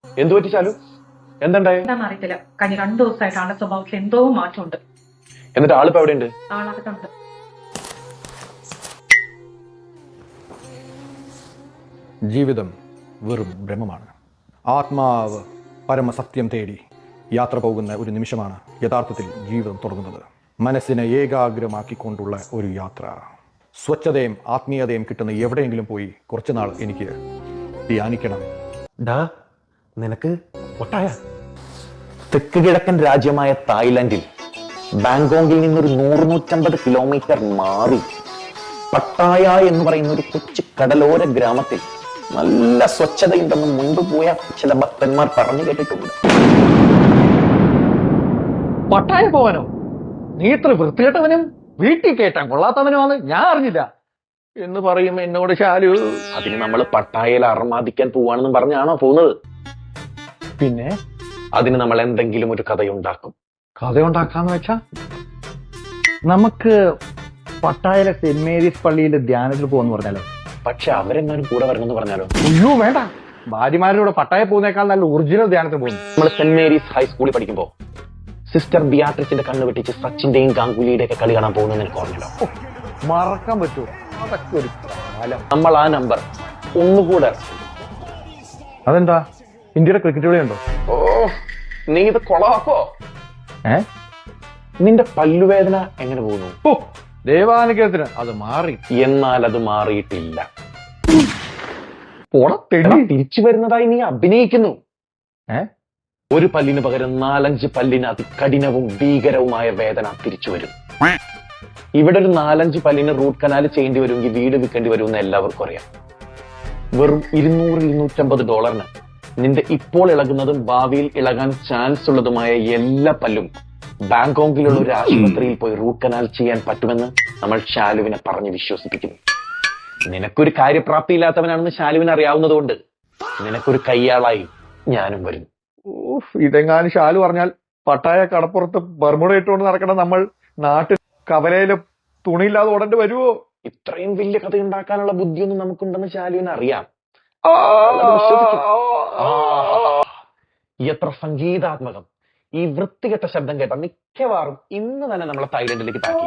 എന്തു പറ്റി ശാലു? എന്തുണ്ടായി? എന്താണെന്ന് അറിയത്തില്ല. കഴിഞ്ഞ 2 ദിവസമായിട്ട് ആളുടെ സ്വഭാവത്തിൽ എന്തോ മാറ്റമുണ്ട്. എന്നിട്ട് ആളിപ്പോ എവിടെയുണ്ട്? ആളകത്തുണ്ട്. ജീവിതം വെറും ബ്രഹ്മമാണ്. ആത്മാവ് പരമസത്യം തേടി യാത്ര പോകുന്ന ഒരു നിമിഷമാണ് യഥാർത്ഥത്തിൽ ജീവിതം തുടങ്ങുന്നത്. മനസ്സിനെ ഏകാഗ്രമാക്കിക്കൊണ്ടുള്ള ഒരു യാത്ര. സ്വച്ഛതയും ആത്മീയതയും കിട്ടുന്ന എവിടെയെങ്കിലും പോയി കുറച്ചുനാൾ എനിക്ക് ധ്യാനിക്കണം. നിനക്ക് ഒട്ടായ തെക്ക് കിഴക്കൻ രാജ്യമായ തായ്ലൻഡിൽ ബാങ്കോക്കിൽ നിന്നൊരു 100-150 കിലോമീറ്റർ മാറി പട്ടായ എന്ന് പറയുന്ന ഒരു കൊച്ചു കടലോര ഗ്രാമത്തിൽ നല്ല സ്വച്ഛതയുണ്ടെന്ന് മുൻപ് പോയ ചില ഭക്തന്മാർ പറഞ്ഞു കേട്ടിട്ടുണ്ട്. പട്ടായ പോവാനോ? നീ ഇത്ര വൃത്തികെട്ടവനും വീട്ടിൽ കേട്ടാൻ കൊള്ളാത്തവനുമാണ് ഞാൻ അറിഞ്ഞില്ല എന്ന് പറയും എന്നോട് ശാലു. അതിന് നമ്മൾ പട്ടായയിൽ അർമാദിക്കാൻ പോവാണെന്നും പറഞ്ഞാണോ പോകുന്നത്? പിന്നെ അതിന് നമ്മൾ എന്തെങ്കിലും ഒരു കഥയുണ്ടാക്കും. കഥയുണ്ടാക്കാന്ന് വെച്ചാ നമുക്ക് പട്ടായയിലെ സെന്റ് മേരീസ് പള്ളിയിൽ ധ്യാനത്തിൽ പോകുന്നു പറഞ്ഞാലോ? പക്ഷെ അവരെങ്ങാനും കൂടെ വരണമെന്ന് പറഞ്ഞാലോ? അയ്യോ വേണ്ട, ഭാര്യമാരുടെ കൂടെ പട്ടായ പോകുന്നേക്കാൾ നല്ല ഒറിജിനൽ ധ്യാനത്തിൽ പോകുന്നു. നമ്മൾ സെന്റ് മേരീസ് ഹൈസ്കൂളിൽ പഠിക്കുമ്പോ സിസ്റ്റർ ബിയാട്രിസിന്റെ കണ്ണ് വെട്ടിച്ച് സച്ചിന്റെയും ഗാംഗുലിയുടെ ഒക്കെ കളി കാണാൻ പോകുന്നത് എനിക്ക് ഓർമ്മല്ലോ. മറക്കാൻ പറ്റുമോ? അതൊക്കെ ഒരു കാലം. നമ്മൾ ആ നമ്പർ ഒന്നുകൂടെ. അതെന്താ, ഇന്ത്യയുടെ ക്രിക്കറ്റ് കളിയുണ്ടോ? ഓ, നീ ഇത് കൊളവാക്കോ? ഏ നിന്റെ പല്ലുവേദന എങ്ങനെ പോകുന്നു? ഓ, ദൈവാനുഗ്രഹത്തിന് അത് മാറി. എന്നാൽ അത് മാറിയിട്ടില്ല. തെണ്ടി തിരിച്ചു വരുന്നതായി നീ അഭിനയിക്കുന്നു. ഏ ഒരു പല്ലിന് പകരം 4-5 പല്ലിന് അതികഠിനവും ഭീകരവുമായ വേദന തിരിച്ചു വരും. ഇവിടെ ഒരു 4-5 പല്ലിന് റൂട്ട് കനാൽ ചെയ്യേണ്ടി വരുമെങ്കിൽ വീട് വിൽക്കേണ്ടി വരുമെന്ന് എല്ലാവർക്കും അറിയാം. വെറും $200-250 നിന്റെ ഇപ്പോൾ ഇളകുന്നതും ഭാവിയിൽ ഇളകാൻ ചാൻസ് ഉള്ളതുമായ എല്ലാ പല്ലും ബാങ്കോക്കിലുള്ള ഒരു ആശുപത്രിയിൽ പോയി റൂട്ട് കനാൽ ചെയ്യാൻ പറ്റുമെന്ന് നമ്മൾ ശാലുവിനെ പറഞ്ഞ് വിശ്വസിപ്പിക്കുന്നു. നിനക്കൊരു കാര്യപ്രാപ്തി ഇല്ലാത്തവനാണെന്ന് ശാലുവിന് അറിയാവുന്നതുകൊണ്ട് നിനക്കൊരു കയ്യാളായി ഞാനും വരും. ഇതെങ്ങാനും ശാലു പറഞ്ഞാൽ പട്ടായ കടപ്പുറത്ത് ബർമുട ഇട്ടുകൊണ്ട് നടക്കണം നമ്മൾ നാട്ടിൽ കവലയില് തുണിയില്ലാതെ ഓടേണ്ടി വരുവോ? ഇത്രയും വലിയ കഥ ഉണ്ടാക്കാനുള്ള ബുദ്ധിയൊന്നും നമുക്കുണ്ടെന്ന് ശാലുവിന് അറിയാം. എത്ര സംഗീതാത്മകം! ഈ വൃത്തികെട്ട ശബ്ദം കേട്ട മിക്കവാറും ഇന്ന് തന്നെ നമ്മളെ തായ്ലൻഡിലേക്ക് താക്കി.